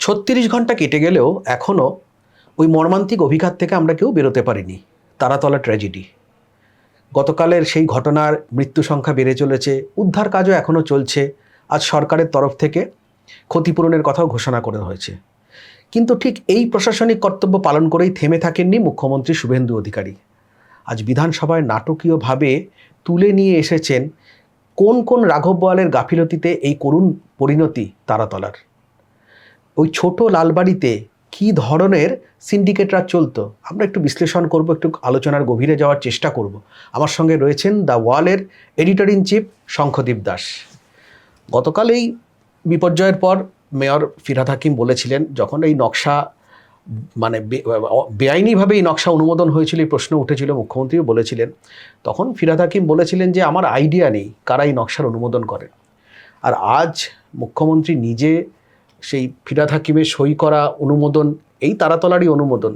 36 ঘন্টা কেটে গেলেও এখনও ওই মর্মান্তিক অভিঘাত থেকে আমরা কেউ বেরোতে পারিনি। তারাতলা ট্র্যাজেডি, গতকালের সেই ঘটনার মৃত্যু সংখ্যা বেড়ে চলেছে, উদ্ধার কাজও এখনও চলছে। আজ সরকারের তরফ থেকে ক্ষতিপূরণের কথাও ঘোষণা করা হয়েছে। কিন্তু ঠিক এই প্রশাসনিক কর্তব্য পালন করেই থেমে থাকেননি মুখ্যমন্ত্রী শুভেন্দু অধিকারী। আজ বিধানসভায় নাটকীয়ভাবে তুলে নিয়ে এসেছেন কোন কোন রাঘব বোয়ালের গাফিলতিতে এই করুণ পরিণতি তারাতলার। ওই ছোট লালবাড়িতে কী ধরনের সিন্ডিকেট রাজ চলতো আমরা একটু বিশ্লেষণ করব, একটু আলোচনার গভীরে যাওয়ার চেষ্টা করব। আমার সঙ্গে রয়েছেন দ্য ওয়ালের editor in chief Shankhadeep Das. গতকাল এই বিপর্যয়ের পর মেয়র ফিরহাদ হাকিম বলেছিলেন, যখন এই নকশা মানে বেআইনিভাবে এই নকশা অনুমোদন হয়েছিল, এই প্রশ্ন উঠেছিল, মুখ্যমন্ত্রীও বলেছিলেন, তখন ফিরহাদ হাকিম বলেছিলেন যে আমার আইডিয়া নেই কারা এই নকশার অনুমোদন করেন। আর আজ মুখ্যমন্ত্রী নিজে সেই ফিরহাদ হাকিমের সই করা অনুমোদন, এই তারাতলারই অনুমোদন,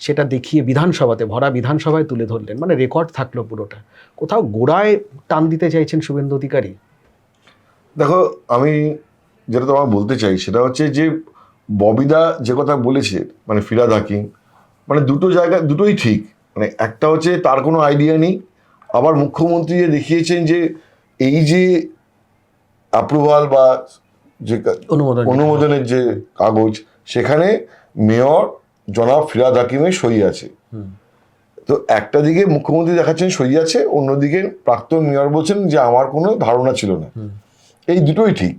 সেটা দেখিয়ে বিধানসভাতে, ভরা বিধানসভায় তুলে ধরলেন। মানে রেকর্ড থাকলো পুরোটা। কোথাও গোড়ায় টান দিতে চাইছেন শুভেন্দু অধিকারী? দেখো, আমি যেটা তোমার বলতে চাই সেটা হচ্ছে যে ববিদা যে কথা বলেছে, মানে ফিরহাদ হাকিম, মানে দুটো জায়গা দুটোই ঠিক। মানে একটা হচ্ছে তার কোনো আইডিয়া নেই, আবার মুখ্যমন্ত্রী যে দেখিয়েছেন যে এই যে অ্যাপ্রুভাল বা যে অনুমোদনের যে কাগজ, সেখানে মেয়র জনাব ফিরহাদ হাকিমের সই আছে। তো একটা দিকে মুখ্যমন্ত্রী দেখাচ্ছেন সই আছে, অন্যদিকে প্রাক্তন মেয়র বলছেন যে আমার কোনো ধারণা ছিল না। এই দুটোই ঠিক।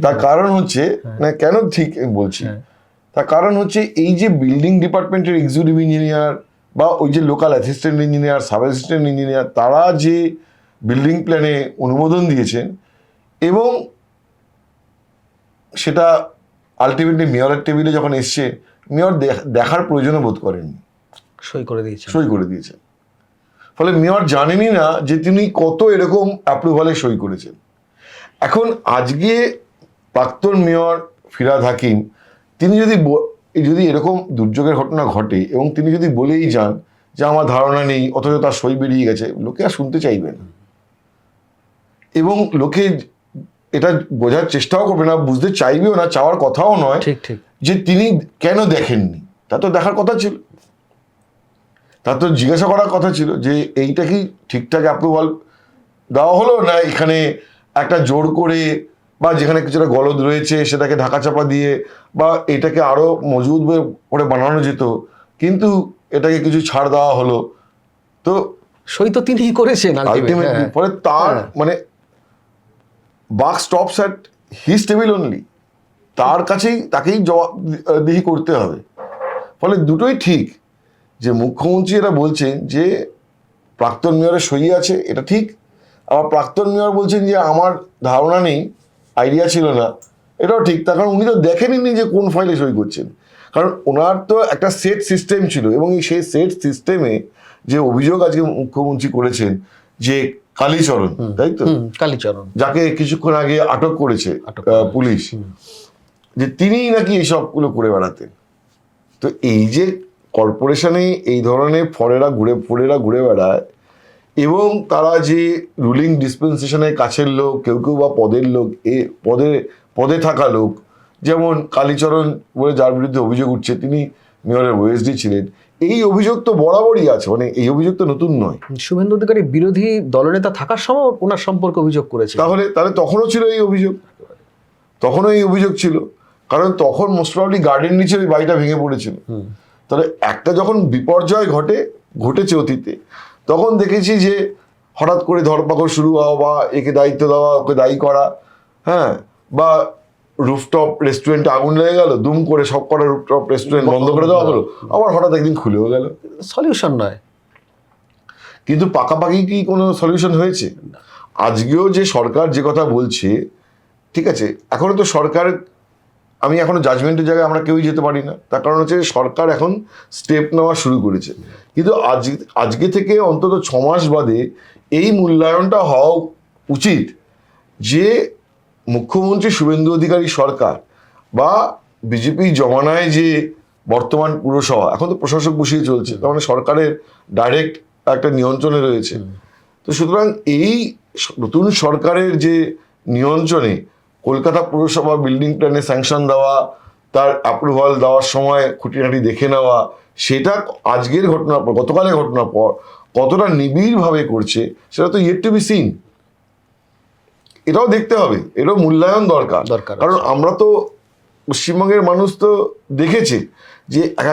তার কারণ হচ্ছে, না কেন ঠিক বলছি, তার কারণ হচ্ছে এই যে বিল্ডিং ডিপার্টমেন্টের এক্সিকিউটিভ ইঞ্জিনিয়ার বা ওই যে local assistant engineer, sub assistant engineer, তারা যে বিল্ডিং প্ল্যানে অনুমোদন দিয়েছেন এবং সেটা আলটিমেটলি মেয়রের টেবিলে যখন এসছে, মেয়র দেখার প্রয়োজনও বোধ করেননি, সই করে দিয়েছেন। ফলে মেয়র জানেনই না যে তিনি কত এরকম অ্যাপ্রুভালে সই করেছেন। এখন আজকে প্রাক্তন মেয়র ফিরহাদ হাকিম, তিনি যদি এরকম দুর্যোগের ঘটনা ঘটে এবং তিনি যদি বলেই যান যে আমার ধারণা নেই, অথচ তার সই বেরিয়ে গেছে, লোকে আর শুনতে চাইবে না এবং লোকে এটা বোঝার চেষ্টাও করবে না, বুঝতে চাইবেও না, চাওয়ার কথাও নয় যে তিনি কেন দেখেননি। তার তো দেখার কথা ছিল, তার তো জিজ্ঞাসা করার কথা ছিল যে এইটা কি ঠিকঠাক অ্যাপ্রুভাল দেওয়া হলো, না এখানে একটা জোর করে বা যেখানে কিছুটা গলদ রয়েছে সেটাকে ঢাকাচাপা দিয়ে বা এটাকে আরো মজবুত করে বানানো যেত, কিন্তু এটাকে কিছু ছাড় দেওয়া হলো। তো সই তো তিনিই করেছেন আলটিমেটলি। ফলে তার মানে বাক stops at his table only, তার কাছেই তাকেই জবাবদিহি করতে হবে। ফলে দুটোই ঠিক যে মুখ্যমন্ত্রী এটা বলছেন যে প্রাক্তন মেয়রের সই আছে, এটা ঠিক। আবার প্রাক্তন মেয়র বলছেন যে আমার ধারণা নেই, আইডিয়া ছিল না, এটাও ঠিক। তার কারণ উনি তো দেখেননি যে কোন ফাইলে সই করছেন। কারণ ওনার তো একটা সেট সিস্টেম ছিল এবং সেই সেট সিস্টেমে যে অভিযোগ আজকে মুখ্যমন্ত্রী করেছেন যে কালীচরণ, তাই তো, কালীচরণ, যাকে কিছুক্ষণ আগে আটক করেছে পুলিশ, যে তিনি নাকি এইসবগুলো করে বেড়াতেন। তো এই যে কর্পোরেশনে এই ধরনের ফরেরা ঘুরে বেড়ায় এবং তারা যে রুলিং ডিসপেন্সেশনের কাছের লোক, কেউ কেউ বা পদের লোক, পদে থাকা লোক, যেমন কালীচরণ বলে যার বিরুদ্ধে অভিযোগ উঠছে, তিনি মেয়রের ওএসডি ছিলেন, এই অভিযোগ তো বরাবরই আছে, মানে এই অভিযোগ তো নতুন নয়। শুভেন্দু অধিকারী বিরোধী দলনেতা থাকার সময় ওনার সম্পর্কে অভিযোগ করেছে, তাহলে তখনও ছিল এই অভিযোগ, ছিল। কারণ তখন মোস্ট প্রবাবলি গার্ডেন নিচে ওই বাড়িটা ভেঙে পড়েছিল। তাহলে একটা যখন বিপর্যয় ঘটেছে অতীতে, তখন দেখেছি যে হঠাৎ করে ধরপাকড় শুরু হওয়া বা একে দায়িত্ব দেওয়া, ওকে দায়ী করা, হ্যাঁ, বা রুফটপ রেস্টুরেন্টে আগুন লেগে গেল, দুম করে সব কটা রুফটপ রেস্টুরেন্ট বন্ধ করে দেওয়া হলো, আবার হঠাৎ একদিন খুলেও গেল। সলিউশন নয়, কিন্তু পাকাপাকি কি কোনো সলিউশন হয়েছে? আজকেও যে সরকার যে কথা বলছে, ঠিক আছে, এখনো তো সরকার, আমি এখনো জাজমেন্টের জায়গায় আমরা কেউই যেতে পারি না। তার কারণ হচ্ছে সরকার এখন স্টেপ নেওয়া শুরু করেছে, কিন্তু আজকে থেকে অন্তত 6 মাস বাদে এই মূল্যায়নটা হওয়া উচিত যে মুখ্যমন্ত্রী শুভেন্দু অধিকারী সরকার বা বিজেপি জমানায় যে বর্তমান পুরসভা, এখন তো প্রশাসক বসিয়ে চলছে, তার মানে সরকারের ডাইরেক্ট একটা নিয়ন্ত্রণে রয়েছে। তো সুতরাং এই নতুন সরকারের যে নিয়ন্ত্রণে কলকাতা পুরসভা বিল্ডিং প্ল্যানে স্যাংশন দেওয়া, তার অ্যাপ্রুভাল দেওয়ার সময় খুঁটিনাটি দেখে নেওয়া, সেটা আজকের ঘটনার পর, গতকালের ঘটনার পর কতটা নিবিড়ভাবে করছে সেটা তো ইয়েট টু বি সিন। এটাও দেখতে হবে, এটাও মূল্যায়ন দরকার। কারণ আমরা তো পশ্চিমবঙ্গের মানুষ তো দেখেছে যে এক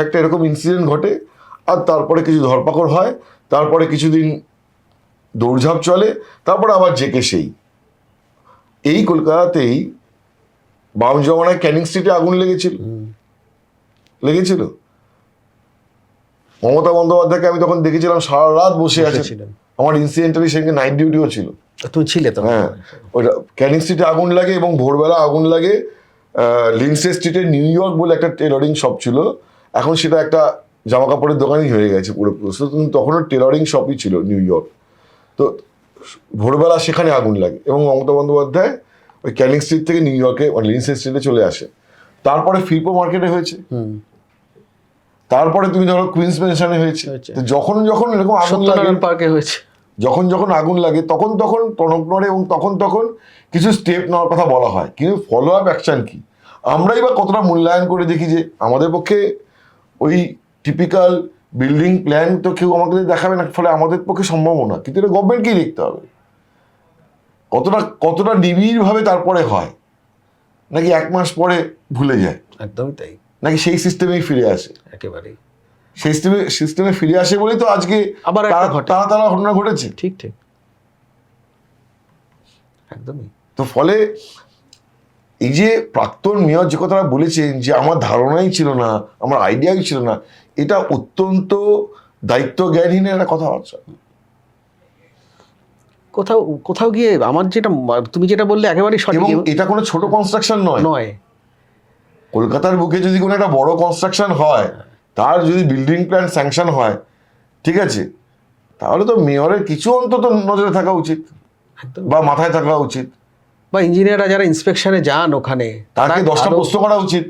একটা এরকম ইনসিডেন্ট ঘটে, আর তারপরে কিছু ধরপাকড় হয়, তারপরে কিছুদিন দৌড়ঝাঁপ চলে, তারপরে আবার জেকে সেই। এই কলকাতাতেই বাম জমানায় ক্যানিং স্ট্রিটে আগুন লেগেছিল। মমতা বন্দ্যোপাধ্যায়কে আমি তখন দেখেছিলাম সারা রাত বসে আছে। আমার ইনসিডেন্টালি সেদিকে নাইট ডিউটিও ছিল। তুমি ছিলে তো? হ্যাঁ, ওইটা ক্যানিং স্ট্রিটে আগুন লাগে এবং ভোরবেলা আগুন লাগে লিন্ডসে স্ট্রিটে নিউ ইয়র্ক বলে একটা টেলরিং শপ ছিল, এখন সেটা একটা জামা কাপড়ের দোকানই হয়ে গেছে পুরোপুরি। তখনও টেলরিং শপই ছিল নিউ ইয়র্ক। তো ভোরবেলা সেখানে আগুন লাগে এবং মমতা বন্দ্যোপাধ্যায় ওই ক্যানিং স্ট্রিট থেকে নিউ ইয়র্কে লিন্ডসে স্ট্রিটে চলে আসে। তারপরে ফিরপো মার্কেটে হয়েছে, তারপরে তুমি ধরো কুইন্স ম্যানশনে হয়েছে। যখন যখন এরকম আগুন লাগে, পার্কে হয়েছে, যখন যখন আগুন লাগে তখন তখন টনক নড়ে এবং তখন তখন কিছু স্টেপ নেওয়ার কথা বলা হয়, কিন্তু ফলো আপ অ্যাকশন কি? আমরাই বা কতটা মূল্যায়ন করে দেখি যে আমাদের পক্ষে ওই টিপিক্যাল বিল্ডিং প্ল্যান তো কেউ আমাকে দেখাবে না, ফলে আমাদের পক্ষে সম্ভব না, কিন্তু এটা গভর্নমেন্টকেই দেখতে হবে কতটা নিবিড়ভাবে তারপরে হয়, নাকি এক মাস পরে ভুলে যায়। একদমই তাই। নাকি সেই সিস্টেমেই ফিরে আসে, একেবারেই সেই সিস্টেমে ফিরে আসে বলেই তো আজকে আবার তারা ঘটনা ঘটেছে। ঠিক ঠিক, একদমই। তো ফলে এই যে প্রাক্তন মেয়র যে কথাটা বলেছেন যে আমার ধারণাই ছিল না, আমার আইডিয়াই ছিল না, এটা অত্যন্ত দায়িত্ব জ্ঞানহীনের একটা কথাবার্তা। কোথাও গিয়ে আমার তুমি যেটা বললে একেবারেই সঠিক। এবং এটা কোনো ছোট কনস্ট্রাকশন নয়। কলকাতার বুকে যদি কোনো একটা বড় কনস্ট্রাকশন হয়, তার যদি বিল্ডিং প্ল্যান স্যাংশন হয়, ঠিক আছে, তাহলে তো মেয়রের কিছু অন্তত নজরে থাকা উচিত বা মাথায় থাকা উচিত, বা ইঞ্জিনিয়াররা যারা ইন্সপেকশনে যান ওখানে তাকে 10টা প্রশ্ন করা উচিত।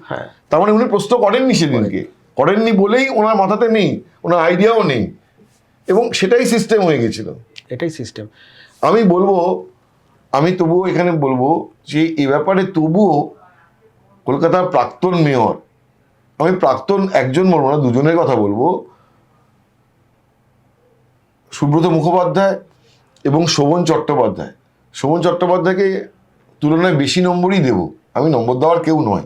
তার মানে উনি প্রশ্ন করেননি, সেদিনকে করেননি বলেই ওনার মাথাতে নেই, ওনার আইডিয়াও নেই, এবং সেটাই সিস্টেম হয়ে গেছিল। এটাই সিস্টেম। আমি তবুও এখানে বলবো যে এ ব্যাপারে তবুও কলকাতার প্রাক্তন মেয়র, আমি প্রাক্তন একজন বলবো না, দুজনের কথা বলবো, সুব্রত মুখোপাধ্যায় এবং শোভন চট্টোপাধ্যায়কে তুলনায় বেশি নম্বরই দেব। আমি নম্বর দেওয়ার কেউ নয়,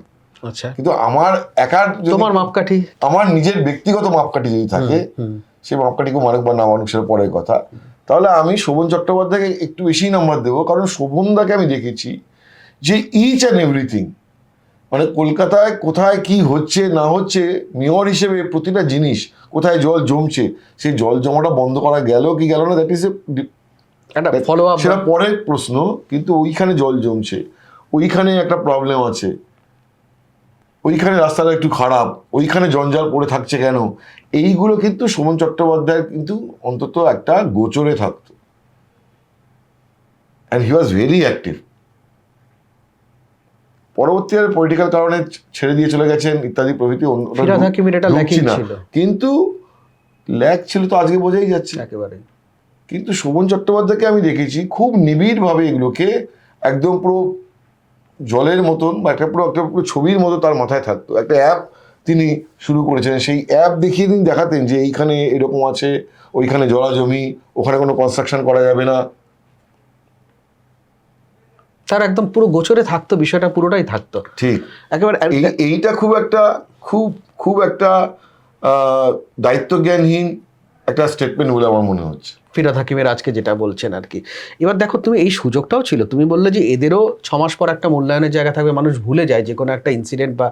আচ্ছা, কিন্তু আমার একার তোমার মাপকাঠি, আমার নিজের ব্যক্তিগত মাপকাঠি যদি থাকে, সেই মাপকাঠিকে মানুষ বা না মানুষ সেটা পরের কথা, তাহলে আমি শোভন চট্টোপাধ্যায়কে একটু বেশি নাম্বার দেবো। কারণ শোভনদাকে আমি দেখেছি যে ইচ অ্যান্ড এভরিথিং, মানে কলকাতায় কোথায় কি হচ্ছে না হচ্ছে, মেয়র হিসেবে প্রতিটা জিনিস, কোথায় জল জমছে, সেই জল জমাটা বন্ধ করা গেল কি গেল না, দ্যাট ইজ সেটা পরের প্রশ্ন। কিন্তু ওইখানে জল জমছে, ওইখানে একটা প্রবলেম আছে, ওইখানে রাস্তাটা একটু খারাপ, ওইখানে জঞ্জাল পড়ে থাকছে কেন, এইগুলো কিন্তু শোভন চট্টোপাধ্যায় কিন্তু অন্তত একটা গোচরে থাকতো, and he was very active. পরবর্তীকালে পলিটিক্যাল কারণে ছেড়ে দিয়ে চলে গেছেন ইত্যাদি প্রভৃতি, কিন্তু ল্যাক ছিল তো আজকে বোঝাই যাচ্ছে একেবারে। কিন্তু শোভন চট্টোপাধ্যায়কে আমি দেখেছি খুব নিবিড়ভাবে এগুলোকে একদম পুরো জলের মতন বা একটা পুরো ছবির মতো তার মাথায় থাকতো। একটা অ্যাপ তিনি শুরু করেছেন, সেই অ্যাপ দেখিয়ে তিনি দেখাতেন যে এইখানে এরকম আছে, ওইখানে জলা জমি, ওখানে কোনো কনস্ট্রাকশন করা যাবে না, তার একদম পুরো গোচরে থাকতো, বিষয়টা পুরোটাই থাকতো। ঠিক, একেবারে। এইটা খুব একটা দায়িত্বজ্ঞানহীন একটা স্টেটমেন্ট বলে আমার মনে হচ্ছে ফিরহাদ হাকিমের আজকে যেটা বলছেন আর কি। এবার দেখো, তুমি এই সুযোগটাও ছিল, তুমি বললে যে এদেরও 6 মাস পর একটা মূল্যায়নের জায়গা থাকবে, মানুষ ভুলে যায় যে কোনো একটা ইনসিডেন্ট বা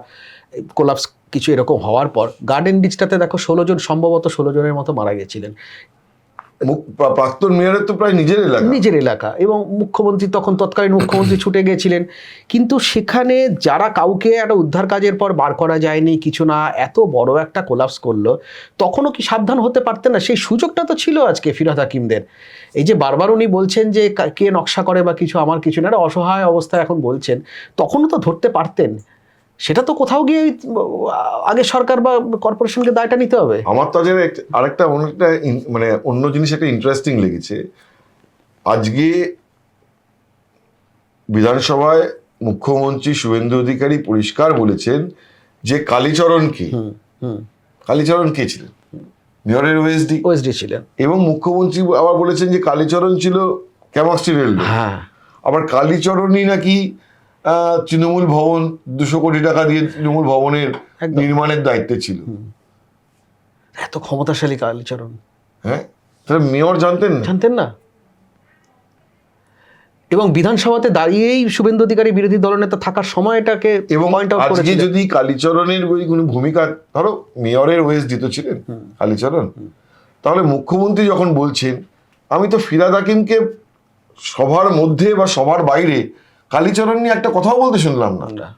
কোলাপস কিছু এরকম হওয়ার পর। গার্ডেন রিচটাতে দেখো 16 জনের মতো মারা গেছিলেন। প্রাক্তন মেয়রের তো প্রায় নিজের এলাকা, এবং মুখ্যমন্ত্রী তৎকালীন মুখ্যমন্ত্রী ছুটে গেছিলেন, কিন্তু সেখানে যারা কাউকে একটা উদ্ধার কাজের পর বার করা যায়নি, কিছু না, এত বড় একটা কোলাপস করলো, তখনও কি সাবধান হতে পারতেন না? সেই সুযোগটা তো ছিল আজকে ফিরহাদ হাকিমদের। এই যে বারবার উনি বলছেন যে কে নকশা করে বা কিছু, আমার কিছু না, একটা অসহায় অবস্থায় এখন বলছেন, তখনও তো ধরতে পারতেন। সেটা তো কোথাও গিয়ে আগে সরকার বা কর্পোরেশনকে দায়টা নিতে হবে। আমার তো আরেকটা মানে অন্য জিনিস একটা ইন্টারেস্টিং লেগেছে। আজকে বিধানসভায় মুখ্যমন্ত্রী শুভেন্দু অধিকারী পরিষ্কার বলেছেন যে কালীচরণ কে ছিলেন? মেয়রের ওএসডি ছিলেন। এবং মুখ্যমন্ত্রী আবার বলেছেন যে কালীচরণ ছিল ক্যামাস্ট্রির লোক। হ্যাঁ, আবার কালীচরণই নাকি তৃণমূল ভবন 200 কোটি টাকা দিয়ে তৃণমূল ভবনের নির্মাণের দায়িত্বে ছিল। এত ক্ষমতাশালী কালীচরণ। হ্যাঁ, তাহলে মেয়র জানতেন না? এবং বিধানসভাতে দাঁড়িয়েই শুভেন্দু অধিকারী বিরোধী দলনেতা থাকার সময় এটাকে পয়েন্ট আউট করেছেন। আজকে যদি কালীচরণের কোনো ভূমিকা, ধরো মেয়রের ওএসডি তো ছিলেন কালীচরণ, তাহলে মুখ্যমন্ত্রী যখন বলছেন আমি তো ফিরহাদ হাকিমকে সভার মধ্যে বা সভার বাইরে কালীচরণ নিয়ে একটা কথাও বলতে শুনলাম না।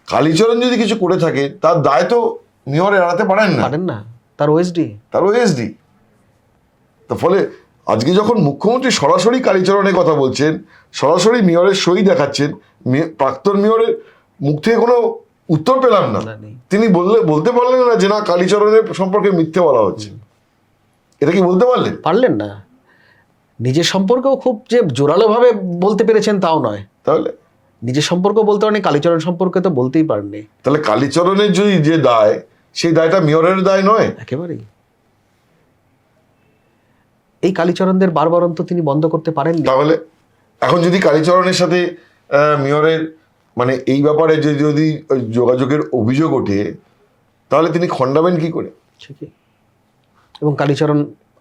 কালীচরণ যদি কিছু করে থাকে তার দায় তো মেয়র এড়াতে পারেন না, তার ওএসডি। তার ফলে আজকে যখন মুখ্যমন্ত্রী সরাসরি কালীচরণের কথা বলছেন, সরাসরি মেয়রের সই দেখাচ্ছেন, প্রাক্তন মেয়রের মুখ থেকে কোনো উত্তর পেলাম না। তিনি বলতে পারলেন না যে না কালীচরণের সম্পর্কে মিথ্যে বলা হচ্ছে। এটা কি বলতে পারলেন না? নিজের সম্পর্কেও খুব যে জোরালো ভাবে বলতে পেরেছেন তাও নয়। তাহলে নিজের সম্পর্ক বলতে পারেনি, কালীচরণ সম্পর্কে তো বলতেই পারেননি। তাহলে কালীচরণের যদি যে দায়, সেই দায়টা মেয়রের দায় নয় একেবারেই। এই কালীচরণদের বারবারন্ত তিনি বন্ধ করতে পারেননি। তাহলে এখন যদি কালীচরণের সাথে মেয়রের মানে এই ব্যাপারে যদি যোগাযোগের অভিযোগ ওঠে, তাহলে তিনি খণ্ডাবেন কি করে? ঠিকই। এবং কালীচরণ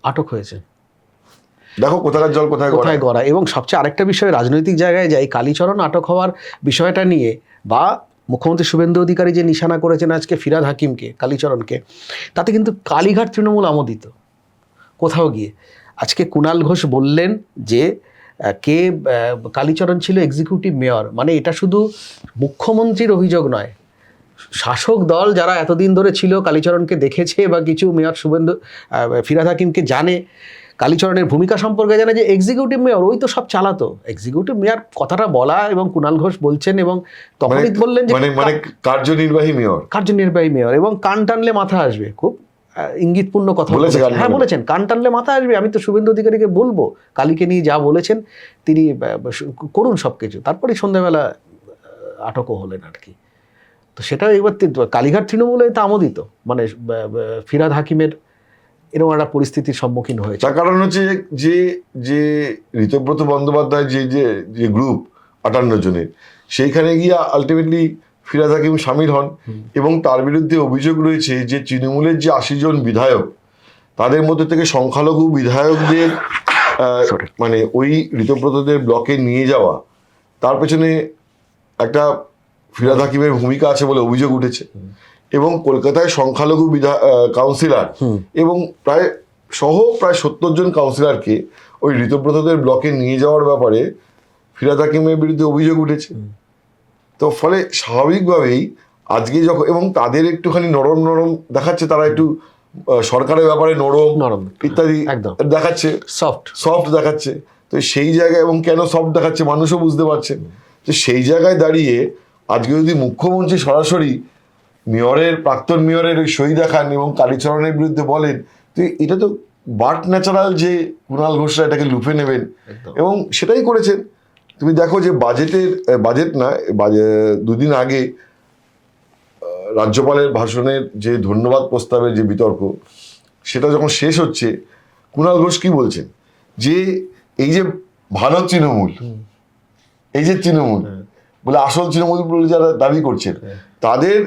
আটক হয়েছে। দেখো কোথাকার জল কোথায় গড়া। এবং সবচেয়ে আরেকটা বিষয়, রাজনৈতিক জায়গায় যাই, কালীচরণ আটক হওয়ার বিষয়টা নিয়ে বা মুখ্যমন্ত্রী শুভেন্দু অধিকারী যে নিশানা করেছেন আজকে ফিরহাদ হাকিমকে, কালীচরণকে, তাতে কিন্তু কালীঘাট তৃণমূল আমোদিত কোথাও গিয়ে। আজকে কুণাল ঘোষ বললেন যে কালীচরণ ছিল এক্সিকিউটিভ মেয়র, মানে এটা শুধু মুখ্যমন্ত্রীর অভিযোগ নয়, শাসক দল যারা এতদিন ধরে ছিল কালীচরণকে দেখেছে বা কিছু মেয়র ফিরহাদ হাকিমকে জানে, কালীচরণের ভূমিকা সম্পর্কে জানে, যে এক্সিকিউটিভ মেয়র ওই তো সব চালাতো। এক্সিকিউটিভ মেয়র কথাটা বলা এবং কুণাল ঘোষ বলছেন, এবং তখনই বললেন যে মানে কার্যনির্বাহী মেয়র, এবং কান টানলে মাথা আসবে। খুব ইঙ্গিতপূর্ণ কথা বলেছেন। হ্যাঁ বলেছেন, কান টানলে মাথা আসবে। আমি তো শুভেন্দু অধিকারীকে বলবো কালীকে নিয়ে যা বলেছেন তিনি করুন সবকিছু। তারপরে সন্ধ্যাবেলা আটকও হলেন আর কি। তো সেটা এবার কালীঘাট তৃণমূলে তা আমোদিত, মানে ফিরহাদ হাকিমের এরকম একটা পরিস্থিতির সম্মুখীন হয়েছে। তার কারণ হচ্ছে যে ঋতব্রত বন্দ্যোপাধ্যায় যে গ্রুপ 58 জনের, সেইখানে গিয়ে আলটিমেটলি ফিরহাদ হাকিম সামিল হন, এবং তার বিরুদ্ধে অভিযোগ রয়েছে যে তৃণমূলের যে 80 জন বিধায়ক, তাদের মধ্যে থেকে সংখ্যালঘু বিধায়কদের মানে ওই ঋতব্রতদের ব্লকে নিয়ে যাওয়া, তার পেছনে একটা ফিরহাদ হাকিমের ভূমিকা আছে বলে অভিযোগ উঠেছে। এবং কলকাতায় সংখ্যালঘু কাউন্সিলর এবং প্রায় 70 জন কাউন্সিলরকে ওই ঋতব্রতদের ব্লকে নিয়ে যাওয়ার ব্যাপারে ফিরহাদ হাকিমের বিরুদ্ধে অভিযোগ উঠেছে। তো ফলে স্বাভাবিকভাবেই আজকে যখন, এবং তাদের একটুখানি নরম দেখাচ্ছে, তারা একটু সরকারের ব্যাপারে নরম ইত্যাদি দেখাচ্ছে, সফট দেখাচ্ছে। তো সেই জায়গায়, এবং কেন সফট দেখাচ্ছে মানুষও বুঝতে পারছে। তো সেই জায়গায় দাঁড়িয়ে আজকে যদি মুখ্যমন্ত্রী সরাসরি প্রাক্তন মেয়রের ওই সই দেখান এবং কালীচরণের বিরুদ্ধে বলেন, তো এটা তো বাট ন্যাচারাল যে কুণাল ঘোষরা এটাকে লুফে নেবেন, এবং সেটাই করেছেন। তুমি দেখো যে বাজেট না, 2 দিন আগে রাজ্যপালের ভাষণের যে ধন্যবাদ প্রস্তাবের যে বিতর্ক, সেটা যখন শেষ হচ্ছে, কুণাল ঘোষ কি বলছেন, যে এই যে ভালো তৃণমূল, এই যে তৃণমূল বলে আসল তৃণমূল বলে যারা দাবি করছেন, তাদের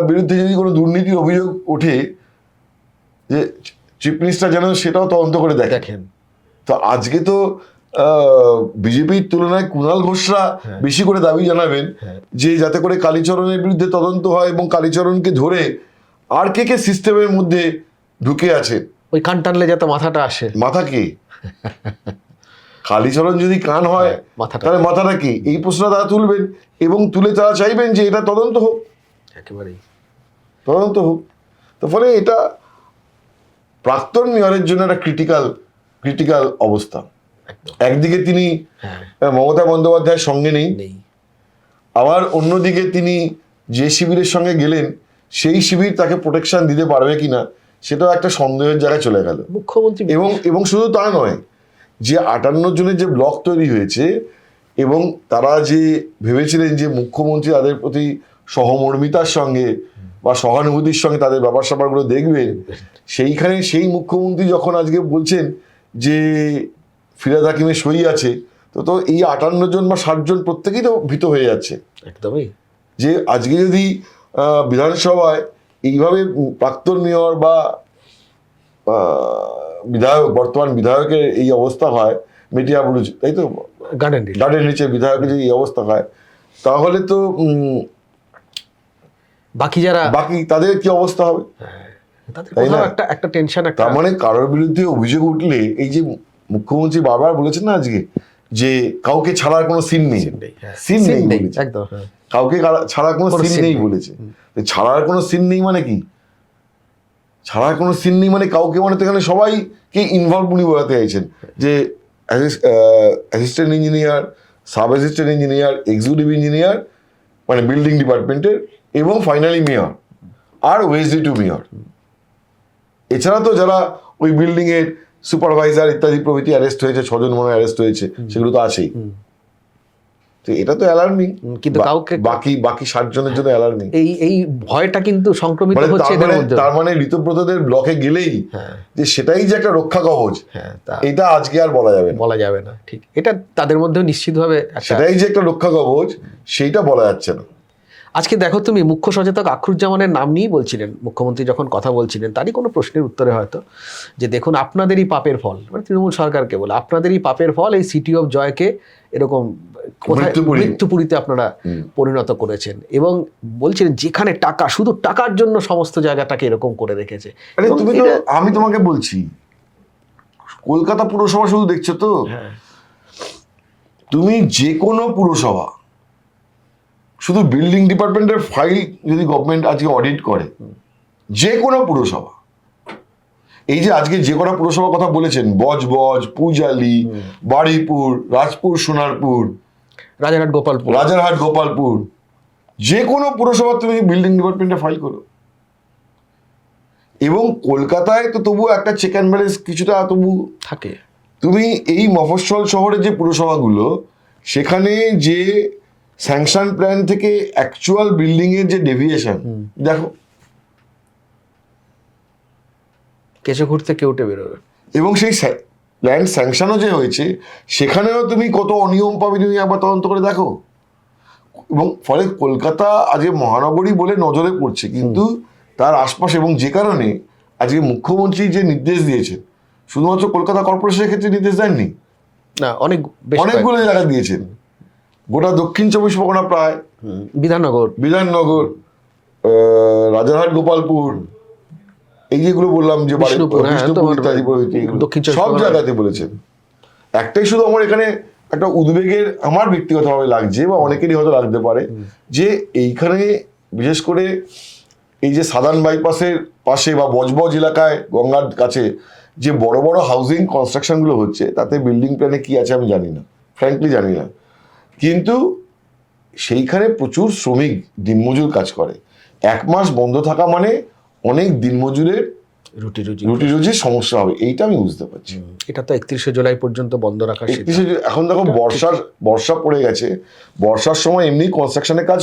বিরুদ্ধে যদি কোনো দুর্নীতির অভিযোগ ওঠে, যে চিফ মিনিস্টার যেন সেটাও তদন্ত করে দেখেন। তো আজকে তো বিজেপির তুলনায় কুণাল ঘোষরা বেশি করে দাবি জানাবেন যে যাতে করে কালীচরণের বিরুদ্ধে তদন্ত হয়, এবং কালীচরণকে ধরে আর কে সিস্টেমের মধ্যে ঢুকে আছে, ওই কান টানলে যাতে মাথাটা আসে। মাথা কি? কালীচরণ যদি কান হয় তাহলে মাথাটা কি? এই প্রশ্নটা তারা তুলবেন, এবং তুলে তারা চাইবেন যে এটা তদন্ত হোক, একেবারেই তদন্ত হোক। তো ফলে এটা প্রাক্তন মেয়রের জন্য একটা ক্রিটিক্যাল অবস্থা। একদিকে তিনি মমতা বন্দ্যোপাধ্যায়ের সঙ্গে নেই, আবার অন্যদিকে তিনি যে শিবিরের সঙ্গে গেলেন সেই শিবির তাকে প্রোটেকশন দিতে পারবে কিনা সেটাও একটা সন্দেহের জায়গায় চলে গেল মুখ্যমন্ত্রী। এবং শুধু তা নয়, যে 58 জনের যে ব্লক তৈরি হয়েছে এবং তারা যে ভেবেছিলেন যে মুখ্যমন্ত্রী তাদের প্রতি সহমর্মিতার সঙ্গে বা সহানুভূতির সঙ্গে তাদের ব্যাপার স্যাপারগুলো দেখবেন, সেইখানে সেই মুখ্যমন্ত্রী যখন আজকে বলছেন যে ফিরহাদ হাকিমের সই আছে, তো এই 58 জন বা 60 জন প্রত্যেকেই তো ভীত হয়ে যাচ্ছে একদমই। যে আজকে যদি বিধানসভায় এইভাবে প্রাক্তন মেয়র বা বিধায়ক, বর্তমান বিধায়কের এই অবস্থা হয়, মেটিয়া বুরুজ, তাই তো, গার্ডেন নিচে বিধায়কের যদি এই অবস্থা হয়, তাহলে তো বাকি তাদের কি অবস্থা হবে? তাই না? একটা টেনশন। তার মানে কারোর বিরুদ্ধে অভিযোগ উঠলে, এই যে মুখ্যমন্ত্রী বারবার বলেছেন না আজকে যে কাউকে ছাড়ার কোনো সিন নেই, সিন নেই বলেছে, কাউকে ছাড়ার কোনো সিন নেই বলেছে। ছাড়ার কোনো সিন নেই মানে কি? ছাড়ার কোনো সিন নেই মানে কাউকে, মানে তো এখানে সবাইকে ইনভলভ উনি বোঝাতে চাইছেন যে assistant engineer, sub assistant engineer, executive engineer, মানে বিল্ডিং ডিপার্টমেন্টের, এবং ফাইনালি মেয়র আর ওএসডি টু মেয়র। এছাড়া তো যারা ওই বিল্ডিং এর সুপারভাইজার ইত্যাদি প্রভৃতি অ্যারেস্ট হয়েছে, 6 জন মনে হয় অ্যারেস্ট হয়েছে, সেগুলো তো আছেই। তো এটা তো অ্যালার্মিং, কিন্তু কাউকে বাকি 60 জনের জন্য অ্যালার্মিং। এই ভয়টা কিন্তু সংক্রমিত হচ্ছে এদের মধ্যে। তার মানে ঋতব্রতদের ব্লকে গেলেই যে সেটাই যে একটা রক্ষা কবচ, এটা আজকে আর বলা যাবে না। ঠিক, এটা তাদের মধ্যেও নিশ্চিতভাবে সেটাই যে একটা রক্ষা কবচ, সেইটা বলা যাচ্ছে না। আজকে দেখো তুমি, মুখ্য সচেতক আখরুজ্জামানের নাম নিয়েই বলছিলেন মুখ্যমন্ত্রী যখন কথা বলছিলেন, তারই কোনো প্রশ্নের উত্তরে হয়তো, যে দেখুন আপনাদেরই পাপের ফল, মানে তৃণমূল সরকারকে বলে আপনাদেরই পাপের ফল এই সিটি অফ জয়কে এরকম মৃত্যুপুরীতে আপনারা পরিণত করেছেন, এবং বলছিলেন যেখানে টাকা, শুধু টাকার জন্য সমস্ত জায়গাটাকে এরকম করে রেখেছে। আমি তোমাকে বলছি, কলকাতা পুরসভা শুধু দেখছো তো, তুমি যে কোনো পুরসভা, শুধু বিল্ডিং ডিপার্টমেন্টের ফাইল যদি গভর্নমেন্ট আজকে অডিট করে, যে কোনো পুরসভা, এই যে আজকে যে কটা পুরসভার কথা বলেছেন, বজবজ, পূজালি, বারুইপুর, রাজপুর, সোনারপুর, রাজারহাট, গোপালপুর, যে কোনো পুরসভা তুমি বিল্ডিং ডিপার্টমেন্টে ফাইল করো। এবং কলকাতায় তো তবু একটা চেক অ্যান্ড ব্যালেন্স কিছুটা তবু থাকে। তুমি এই মফস্বল শহরের যে পুরসভাগুলো, সেখানে যে স্যাংশন প্ল্যান থেকে অ্যাকচুয়াল বিল্ডিং এর যে ডেভিয়েশন দেখো, কেশে ঘুরতে কেউ উঠে বেরোবে। এবং সেই প্ল্যান স্যাংশনও যে হয়েছে, সেখানেও তুমি কত অনিয়ম পাবে, তুমি একবার তদন্ত করে দেখো। এবং ফলে কলকাতা আজকে মহানগরী বলে নজরে পড়ছে, কিন্তু তার আশপাশে, এবং যে কারণে আজকে মুখ্যমন্ত্রী যে নির্দেশ দিয়েছেন, শুধুমাত্র কলকাতা কর্পোরেশনের ক্ষেত্রে নির্দেশ দেননি, না অনেকগুলো জায়গা দিয়েছেন। গোটা দক্ষিণ 24 পরগনা, প্রায় বিধাননগর, রাজারহাট, গোপালপুর, এই যেগুলো বললাম যে বিষ্ণুপুর ইত্যাদি সব জায়গাতে বলেছেন। একটাই শুধু আমার এখানে একটা উদ্বেগের, আমার ব্যক্তিগতভাবে লাগছে, বা অনেকেরই হয়তো লাগতে পারে, যে এইখানে বিশেষ করে এই যে সাদার্ন বাইপাসের পাশে বা বজবজ এলাকায়, গঙ্গার কাছে যে বড় বড় হাউজিং কনস্ট্রাকশনগুলো হচ্ছে, তাতে বিল্ডিং প্ল্যানে কি আছে আমি জানি না, ফ্র্যাঙ্কলি জানি না, কিন্তু সেইখানে প্রচুর শ্রমিক দিনমজুর কাজ করে। 1 মাস বন্ধ থাকা মানে অনেক দিনমজুরের রুটি রুজির সমস্যা হবে, এইটা আমি বুঝতে পারছি। এটা তো 31শে জুলাই পর্যন্ত বন্ধ রাখা। এখন দেখো বর্ষা পড়ে গেছে, বর্ষার সময় এমনি কনস্ট্রাকশনের কাজ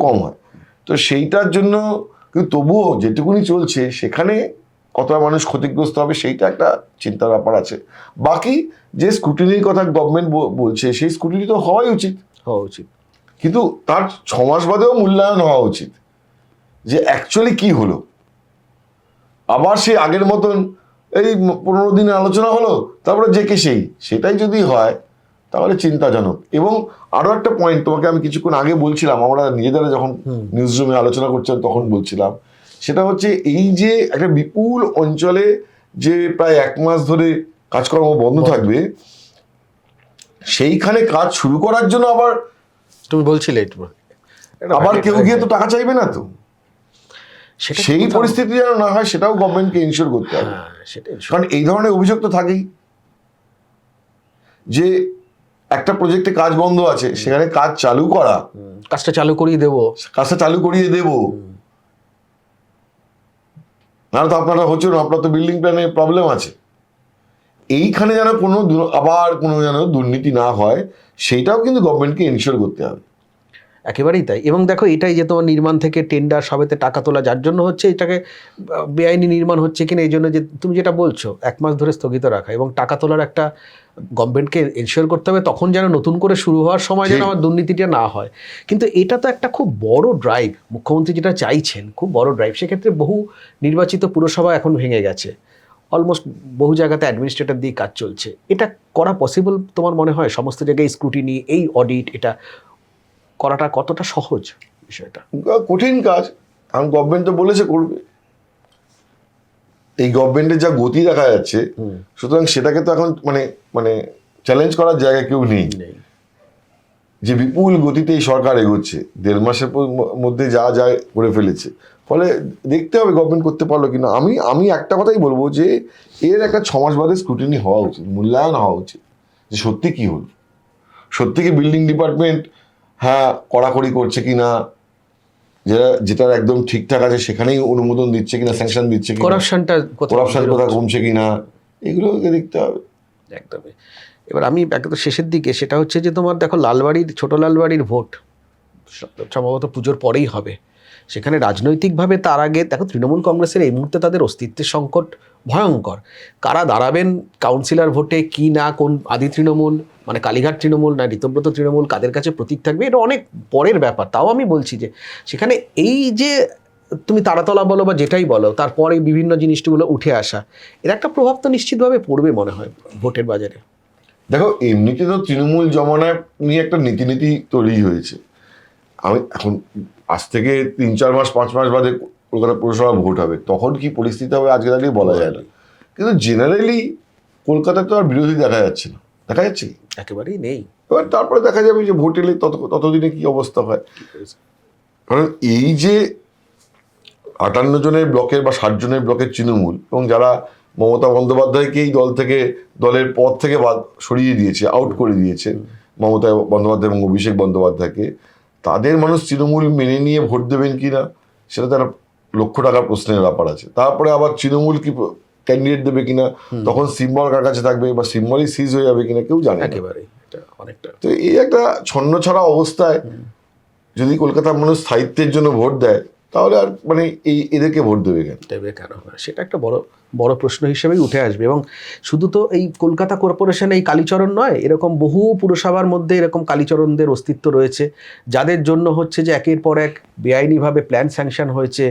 কম হয়, তো সেইটার জন্য, কিন্তু তবুও যেটুকুনি চলছে সেখানে কতটা মানুষ ক্ষতিগ্রস্ত হবে, সেইটা একটা চিন্তার ব্যাপার আছে। বাকি যে স্ক্রুটিনির কথা গভর্নমেন্ট বলছে, সেই স্ক্রুটিনি তো হওয়া উচিত, কিন্তু তার 6 মাস বাদেও মূল্যায়ন হওয়া উচিত, যে অ্যাকচুয়ালি কি হলো। আবার সেই আগের মতন এই 15 দিনের আলোচনা হলো, তারপরে যে কে সেটাই যদি হয়, তাহলে চিন্তাজনক। এবং আরো একটা পয়েন্ট তোমাকে আমি কিছুক্ষণ আগে বলছিলাম, আমরা নিজেদের যখন নিউজ রুমে আলোচনা করছিলাম তখন বলছিলাম, সেটা হচ্ছে এই যে একটা বিপুল অঞ্চলে যে প্রায় 1 মাস ধরে কাজকর্ম বন্ধ থাকবে, সেইখানে কাজ শুরু করার জন্য আবার তুমি বলছিলে আবার কেউ গিয়ে তো টাকা চাইবে না, তো সেই পরিস্থিতি যেন না হয়, সেটাও গভর্নমেন্টকে ইনশিওর করতে হবে। কারণ এই ধরনের অভিযোগ তো থাকেই, যে একটা প্রজেক্টে কাজ বন্ধ আছে, সেখানে কাজটা চালু করিয়ে দেব, নাহলে তো আপনারা হচ্ছে না, আপনার তো বিল্ডিং প্ল্যানে প্রবলেম আছে। এইখানে যেন আবার কোনো যেন দুর্নীতি না হয়, সেইটাও কিন্তু গভর্নমেন্টকে এনশিওর করতে হবে। একেবারেই তাই। এবং দেখো এটাই যে তোমার নির্মাণ থেকে টেন্ডার সবেতে টাকা তোলা যার জন্য হচ্ছে, এটাকে বেআইনি নির্মাণ হচ্ছে কিনা এই জন্য, যে তুমি যেটা বলছো 1 মাস ধরে স্থগিত রাখা এবং টাকা তোলার একটা গভর্নমেন্টকে এনশিওর করতে হবে, তখন যেন নতুন করে শুরু হওয়ার সময় যেন আমার দুর্নীতিটা না হয়। কিন্তু এটা তো একটা খুব বড় ড্রাইভ, মুখ্যমন্ত্রী যেটা চাইছেন খুব বড় ড্রাইভ, সেক্ষেত্রে বহু নির্বাচিত পুরসভা এখন ভেঙে গেছে, অলমোস্ট বহু জায়গাতে অ্যাডমিনিস্ট্রেটর দিয়ে কাজ চলছে। এটা করা পসিবল তোমার মনে হয়? সমস্ত জায়গায় স্ক্রুটিনি, এই অডিট, এটা করাটা কতটা সহজ বিষয়টা? কঠিন কাজ, কারণ গভর্নমেন্ট তো বলেছে করবে। এই গভর্নমেন্টের যা গতি দেখা যাচ্ছে, সুতরাং সেটাকে তো এখন মানে চ্যালেঞ্জ করার জায়গা কেউ নেই। যে বিপুল গতিতে এই সরকার এগোচ্ছে, 1.5 মাসের মধ্যে যা যা করে ফেলেছে, ফলে দেখতে হবে গভর্নমেন্ট করতে পারলো কিনা। আমি একটা কথাই বলবো যে এর একটা 6 মাস বাদে স্ক্রুটিনি হওয়া উচিত, মূল্যায়ন হওয়া উচিত, যে সত্যি কি হলো, সত্যি কি বিল্ডিং ডিপার্টমেন্ট হ্যাঁ কড়াকড়ি করছে কিনা, যেটা একদম ঠিকঠাক আছে সেখানেই অনুমোদন দিচ্ছে কিনা, স্যাংশন দিচ্ছে কিনা, করাপশন কোথায় কমছে কিনা, এগুলো দেখতে হবে। একদমই। এবার আমি একদম শেষের দিকে, সেটা হচ্ছে যে তোমার দেখো লালবাড়ির, ছোট লালবাড়ির ভোট সম্ভবত পুজোর পরেই হবে। সেখানে রাজনৈতিকভাবে তার আগে দেখো তৃণমূল কংগ্রেসের এই মুহূর্তে তাদের অস্তিত্বের সংকট ভয়ঙ্কর। কারা দাঁড়াবেন কাউন্সিলর ভোটে, কি না, কোন আদি তৃণমূল মানে কালীঘাট তৃণমূল না ঋতব্রত তৃণমূল, কাদের কাছে প্রতীক থাকবে, এটা অনেক পরের ব্যাপার। তাও আমি বলছি যে সেখানে এই যে তুমি তারাতলা বলো বা যেটাই বলো, তারপরে বিভিন্ন জিনিসগুলো উঠে আসা, এর একটা প্রভাব তো নিশ্চিতভাবে পড়বে মনে হয় ভোটের বাজারে। দেখো এমনিতে তো তৃণমূল জমানায় নিয়ে একটা নীতি তৈরি হয়েছে। আমি এখন আজ থেকে 3-4 মাস 5 মাস বাদে কলকাতা পুরসভা ভোট হবে, তখন কি পরিস্থিতি হবে আজকে দাঁড়িয়ে বলা যায় না। কিন্তু জেনারেলি কলকাতায় তো আর বিরোধী দেখা যাচ্ছে না, দেখা যাচ্ছে একেবারেই নেই। এবার তারপরে দেখা যাবে যে ভোট এলে ততদিনে কি অবস্থা হয়। কারণ এই যে 58 জনের ব্লকের বা 60 জনের ব্লকের তৃণমূল, এবং যারা মমতা বন্দ্যোপাধ্যায়কে এই দলের পদ থেকে সরিয়ে দিয়েছে, আউট করে দিয়েছে মমতা বন্দ্যোপাধ্যায় এবং অভিষেক বন্দ্যোপাধ্যায়কে, তাদের মানুষ তৃণমূল মেনে নিয়ে ভোট দেবেন কিনা সেটা তার লক্ষ টাকার প্রশ্নের ব্যাপার আছে। তারপরে আবার তৃণমূল কি ক্যান্ডিডেট দেবে কিনা, তখন সিম্বল কার কাছে থাকবে বা সিম্বলই সিজ হয়ে যাবে কিনা কেউ জানে না। তো এই একটা ছন্নছাড়া অবস্থায় যদি কলকাতার মানুষ স্থায়িত্বের জন্য ভোট দেয়, তাহলে আর এদেরকে ভোট দেবে কেন? সেটা একটা বড় প্রশ্ন হিসেবেই উঠে আসবে। এবং শুধু তো এই কলকাতা কর্পোরেশন এই কালীচরণ নয়, এরকম বহু পুরসভার মধ্যে এরকম কালীচরণদের অস্তিত্ব রয়েছে, যাদের জন্য হচ্ছে যে একের পর এক বেআইনিভাবে প্ল্যান স্যাংশন হয়েছে,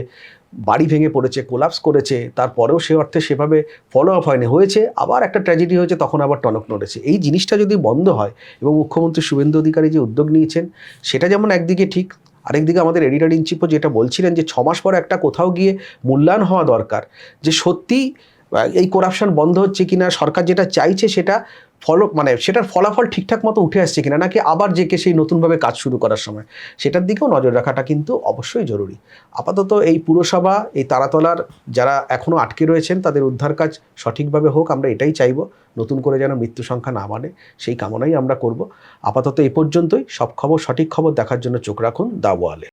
বাড়ি ভেঙে পড়েছে, কোলাপস করেছে, তারপরেও সে অর্থে সেভাবে ফলো আপ হয়েছে, আবার একটা ট্র্যাজেডি হয়েছে, তখন আবার টনক নড়েছে। এই জিনিসটা যদি বন্ধ হয়, এবং মুখ্যমন্ত্রী শুভেন্দু অধিকারী যে উদ্যোগ নিয়েছেন সেটা যেমন একদিকে ঠিক, আরেকদিকে আমাদের এডিটর ইন চিফও যেটা বলছিলেন যে 6 মাস পরে একটা কোথাও গিয়ে মূল্যায়ন হওয়া দরকার, যে সত্যি এই করাপশন বন্ধ হচ্ছে কিনা, সরকার যেটা চাইছে সেটা সেটার ফলাফল ঠিকঠাক মতো উঠে আসছে কিনা, নাকি আবার যে সেই নতুনভাবে কাজ শুরু করার সময়, সেটার দিকেও নজর রাখাটা কিন্তু অবশ্যই জরুরি। আপাতত এই পুরসভা, এই তারাতলার যারা এখনও আটকে রয়েছেন, তাদের উদ্ধার কাজ সঠিকভাবে হোক, আমরা এটাই চাইব। নতুন করে যেন মৃত্যু সংখ্যা না বাড়ে, সেই কামনাই আমরা করব। আপাতত এই পর্যন্তই। সঠিক খবর দেখার জন্য চোখ রাখুন দ্য ওয়ালে।